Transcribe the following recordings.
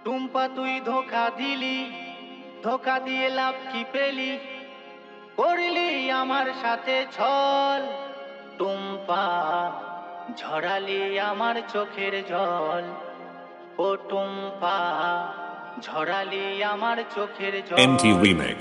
টুম্পা তুই ধোকা দিলি, ধোকা দিয়ে লাভ কি পেলি, করলি আমার সাথে ছল। টুম্পা ঝরালি আমার চোখের জল, ও টুম্পা ঝরালি আমার চোখের জল। MT Remix.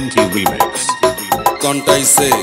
MT Remix. Contaise.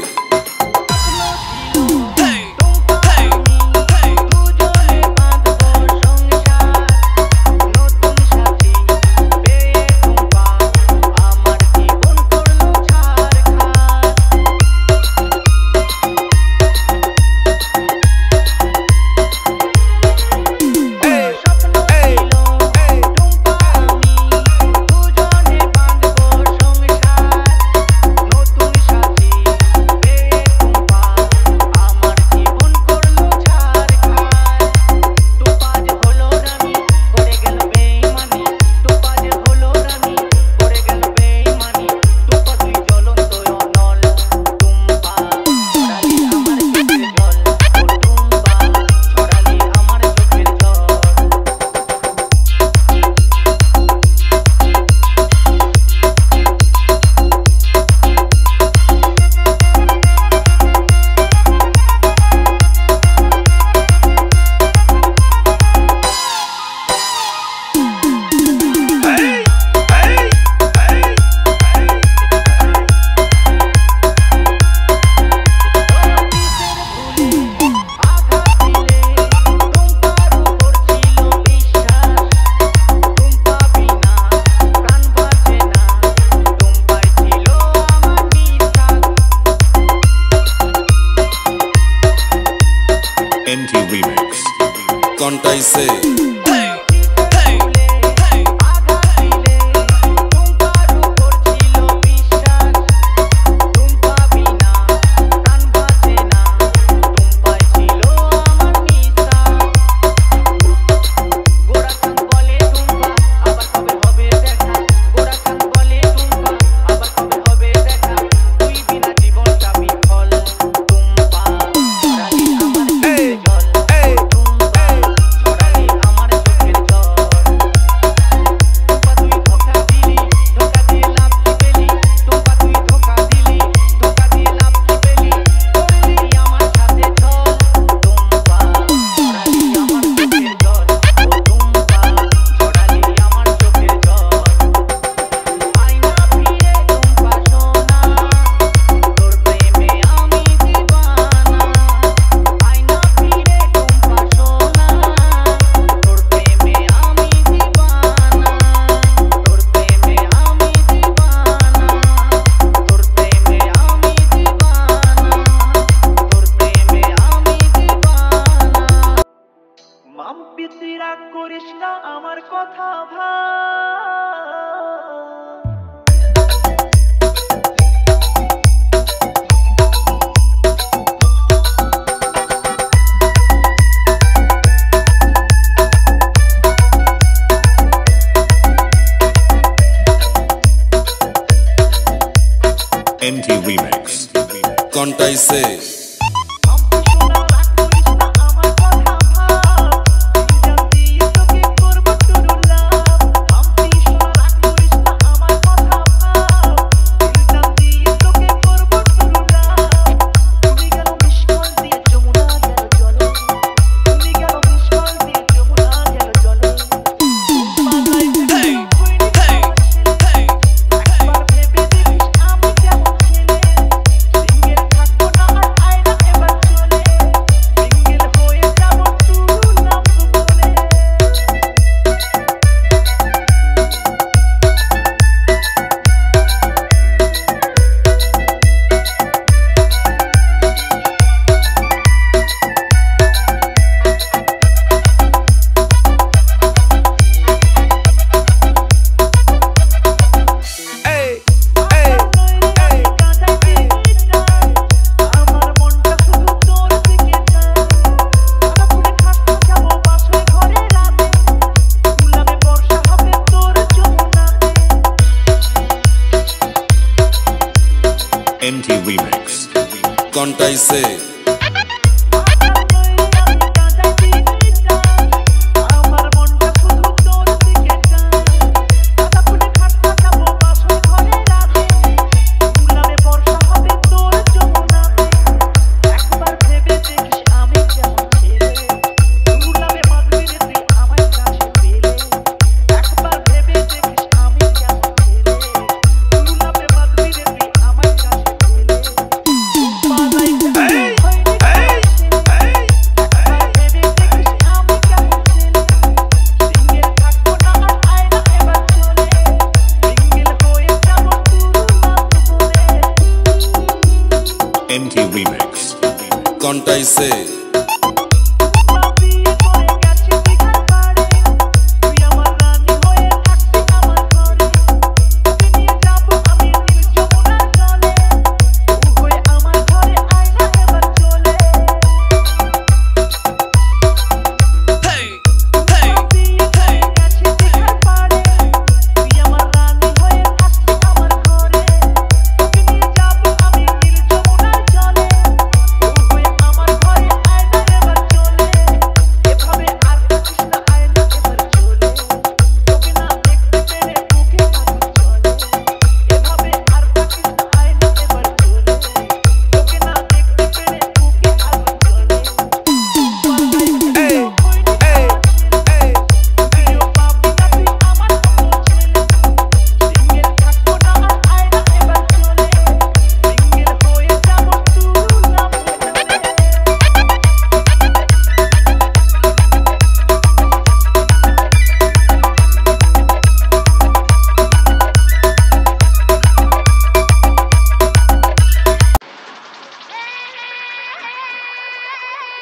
MT Remix. Contaise. করিস না আমার কথা ভাই। MT Remix. Contaise. NT Remix. কন্টাইছে NT Remix. কন্টাইছে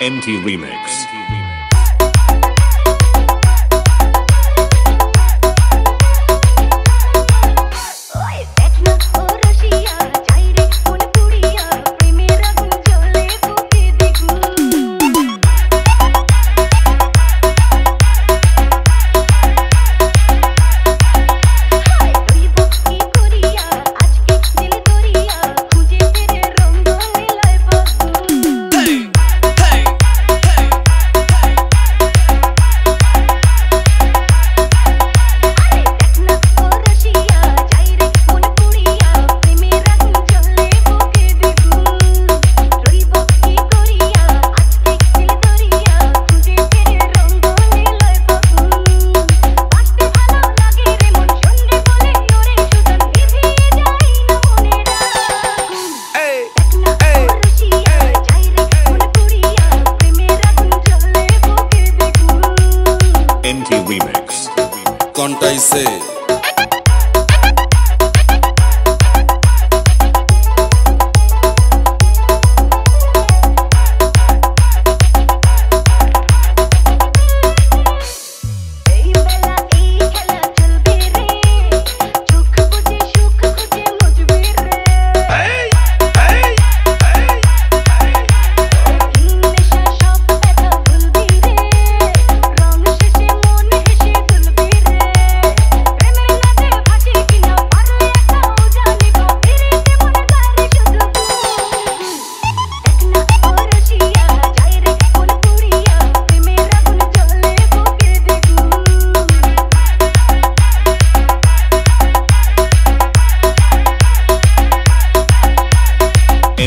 NT Remix. NT Remix. কন্টাইছে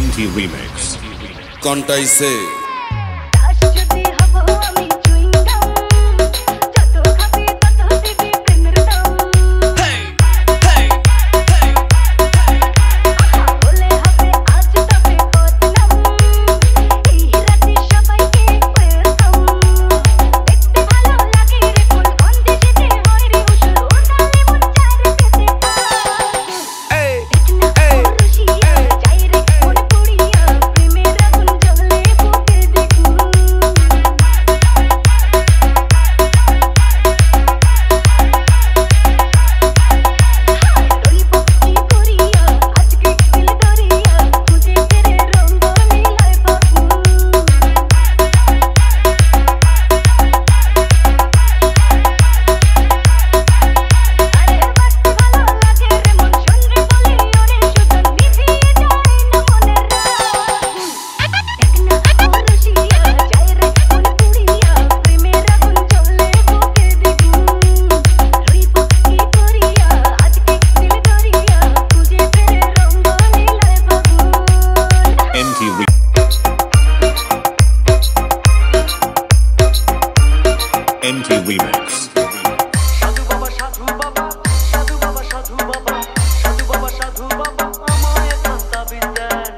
NT Remix. কন্টাইছে NT Remix. সাধু বাবা সাধু বাবা সাধু বাবা সাধু বাবা সাধু বাবা সাধু বাবা আমায় খান্তা বিদ্যান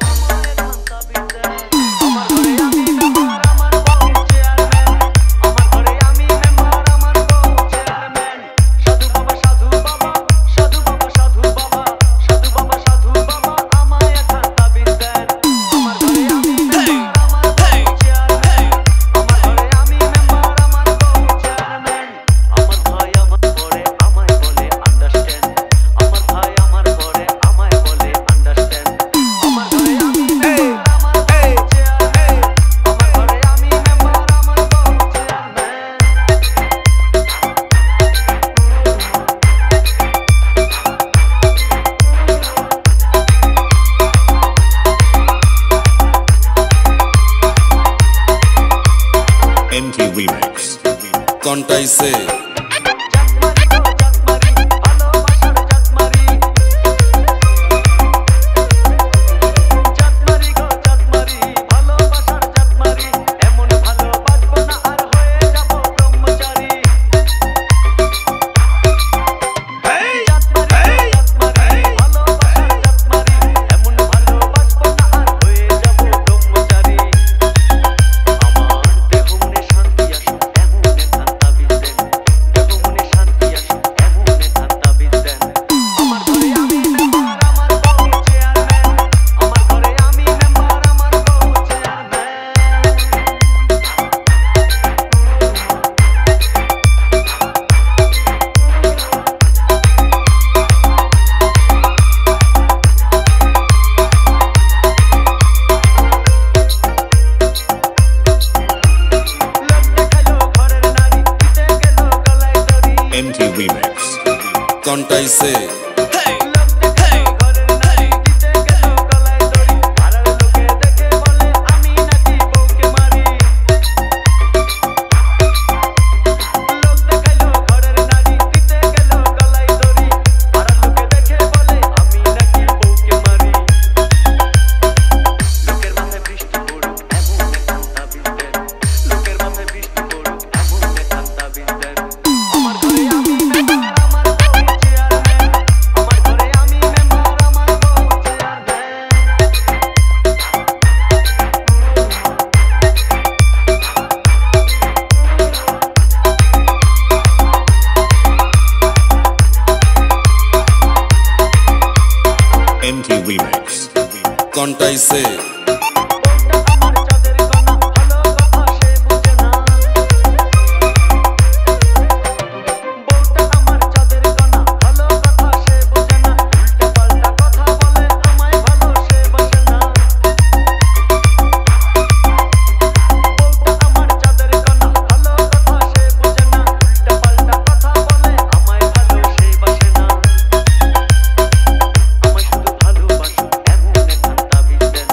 আমার ঘরে আমি মেম্বার আমার বউ চেয়ারম্যান আমার ঘরে আমি মেম্বার আমার বউ চেয়ারম্যান সাধু বাবা সাধু বাবা সাধু বাবা সাধু বাবা সাধু বাবা সাধু বাবা আমায় খান্তা বিদ্যান আমার ঘরে আমি মেম্বার আমার বউ চেয়ারম্যান আমার ঘরে আমি মেম্বার আমার বউ চেয়ারম্যান আমার ভাই আমার পরে আমায় বলে আন্ডারস্ট্যান্ড আমার ভাই আমার পরে আমায় বলে আন্ডারস্ট্যান্ড আমার ঘরে আমি মেম্বার আমার বউ চেয়ারম্যান আমার ঘরে আমি মেম্বার আমার বউ NT Remix. কন্টাইছে জাতমারি গো জাতমারি ভালোবাসার জাতমারি জাতমারি গো জাতমারি ভালোবাসার জাতমারি এমন ভালোবাসবো না আর হয়ে যাব ব্রহ্মচারী জাতমারি গো জাতমারি ভালোবাসার জাতমারি এমন ভালোবাসবো না আর হয়ে যাব ব্রহ্মচারী আমার দেহ মনে শান্তি আসুক এমন খান্তা বিদ্যান দেহ মনে শান্তি আসুক এমন খান্তা বিদ্যান আমার ঘরে আমি মেম্বার আমার বউ চেয়ারম্যান আমার ঘরে আমি মেম্বার আমার বউ চেয়ারম্যান লোক দেখালো ঘরের নারী দিতে গেল গলায় দড়ি NT Remix. কন্টাইছে লোক দেখালো ঘরের নারী দিতে গেল গলায় দড়ি পাড়ার লোকে দেখে বলে আমি নাকি বউকে মারি লোক দেখালো ঘরের নারী দিতে গেল গলায় দড়ি পাড়ার লোকে দেখে বলে আমি নাকি বউকে মারি লোকের মাথায় বৃষ্টি পড়ুক এমন খান্তা বিদ্যান লোকের মাথায় বৃষ্টি পড়ুক এমন খান্তা বিদ্যান আমার ঘরে আমি মেম্বার আমার বউ চেয়ারম্যান আমার ঘরে আমি মেম্বার আমার বউ NT Remix. কন্টাইছে বউটা আমার চাঁদের কণা ভালো কথা সে বুঝে না বউটা আমার চাঁদের কণা ভালো কথা সে বুঝে না উল্টা পাল্টা কথা বলে আমায় ভালো সে বাসে না বউটা আমার চাঁদের কণা ভালো কথা সে বুঝে না উল্টা পাল্টা কথা বলে আমায় ভালো সে বাসে না আমায় শুধু ভালোবাসো এমন খান্তা বিদ্যান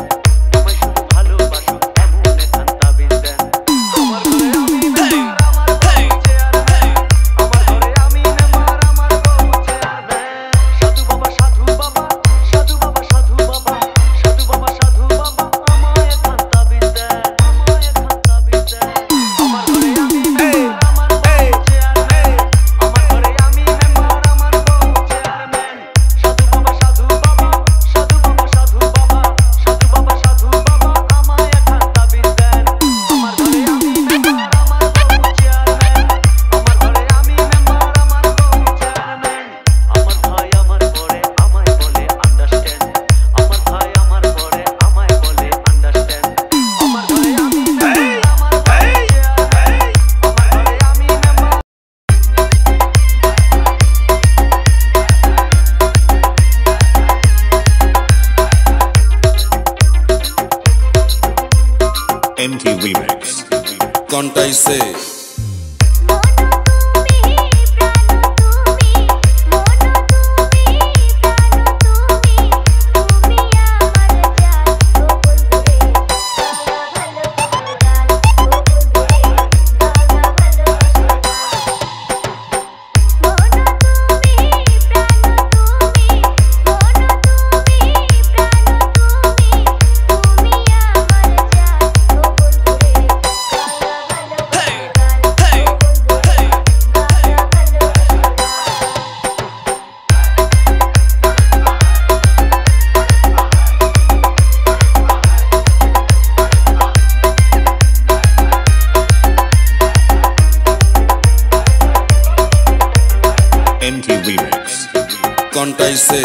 MT Remix. কন্টাইছে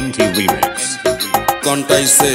MT Remix. কন্টাইছে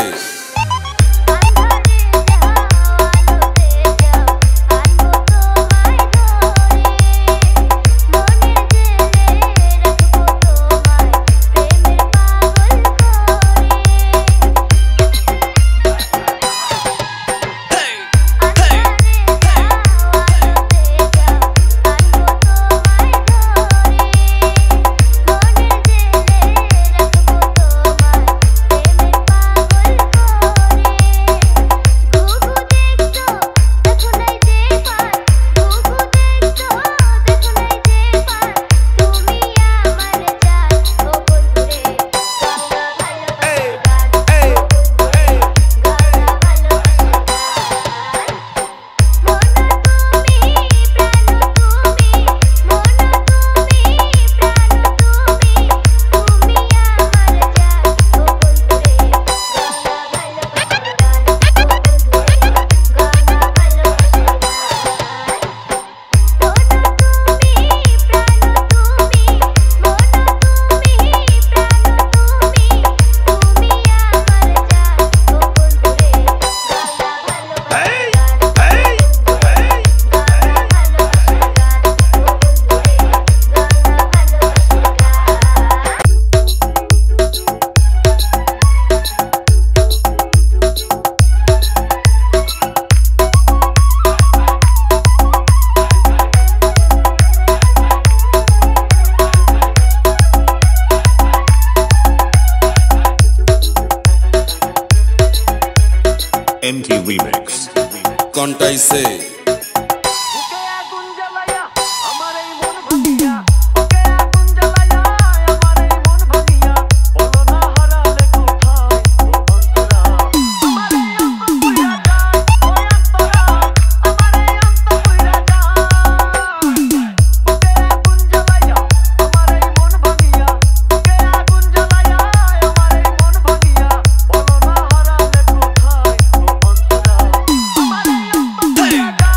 MT Remix. কন্টাইছে ওকে আগুন জ্বালায়া আমার এই মন ভাঙিয়া ওকে আগুন জ্বালায়া আমার এই মন ভাঙিয়া বলো না হারালে কোথায় ও অন্তরা আমার এই অন্ত পুইরা যায় ও অন্তরা আমার এই অন্ত পুইরা যায় ওকে আগুন জ্বালায়া আমার এই মন ভাঙিয়া ওকে আগুন জ্বালায়া আমার এই মন ভাঙিয়া বলো না হারালে কোথায় ও অন্তরা আমার এই অন্ত পুইরা যায়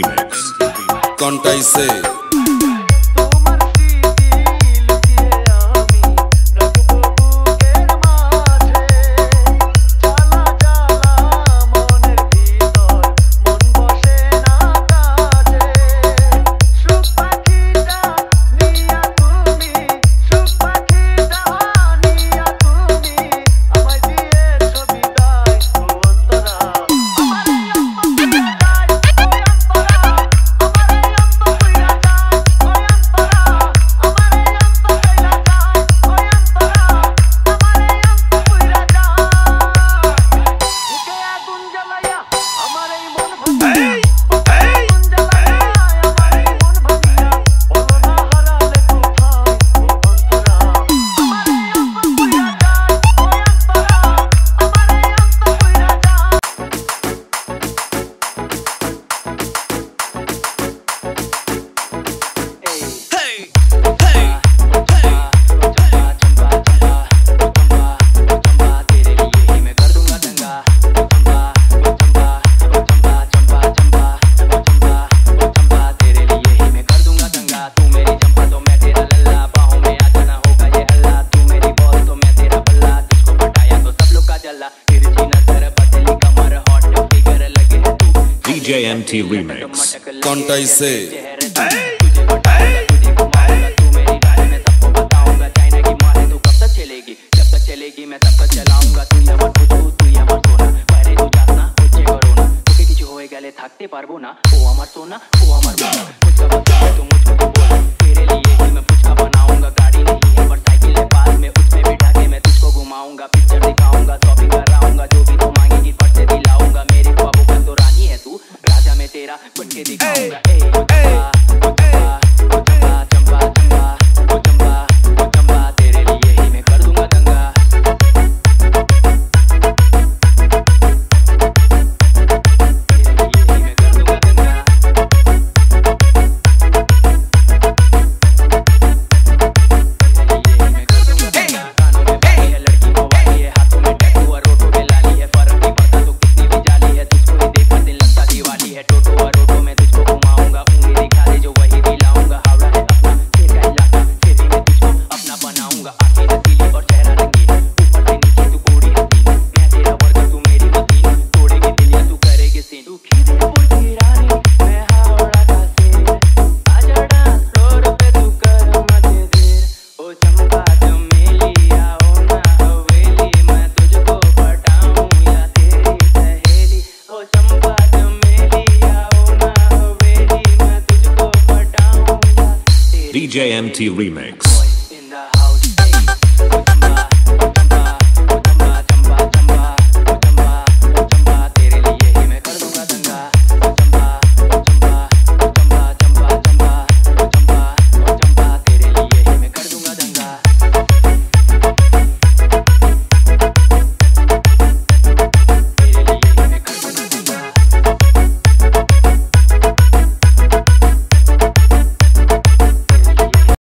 Remix. कौनटाई से তোমার স্মৃতি লুকিয়ে আমি রাখবো বুকের মাঝে জ্বালা জ্বালা মনের ভিতর মন বসে না কাজে সুখ পাখিটা নিয়া তুমি সুখ পাখিটা নিয়া তুমি আমায় দিয়েছো বিদায় ও অন্তরা আমারে অন্তরা যায় ও অন্তরা আমারে অন্তরা যায় ও অন্তরা আমারে অন্তরা যায় ও অন্তরা আমারে অন্তরা যায় বুকে আগুন জ্বালায়া আমার এই মন ভাঙিয়া বুকে আগুন জ্বালায়া আমার এই মন ভাঙিয়া বলো না হারালে কোথায় ও অন্তরা আমারে অন্তরা যায় ও অন্তরা আমারে অন্তরা যায় DJ MT Remix. कौनटाई से मैं तब तक चलाऊंगा तू या मत पूछू तू या मत सोना पहले तू जाना मुझे करो ना তোকে কিছু হয়ে গেলে থাকতে পারবো না ও আমার সোনা ও আমার সোনা मुझको बता तो मुझको तो बोल तेरे लिए ही मैं पुचका बनाऊंगा गाड़ी नहीं है पर साइकिल है पास में उसमें बिठा के मैं तुझको घुमाऊंगा पिक्चर दिखाऊंगा शॉपिंग कराऊंगा जो भी तू मांगेगी फट से दिलाऊंगा मेरे ख्वाबों का तो रानी है तू राजा मैं तेरा बन के दिखाऊंगा ए चंपा चंपा ओ चंपा ओ चंपा तेरे लिए ही मैं कर दूंगा दंगा DJ MT Remix.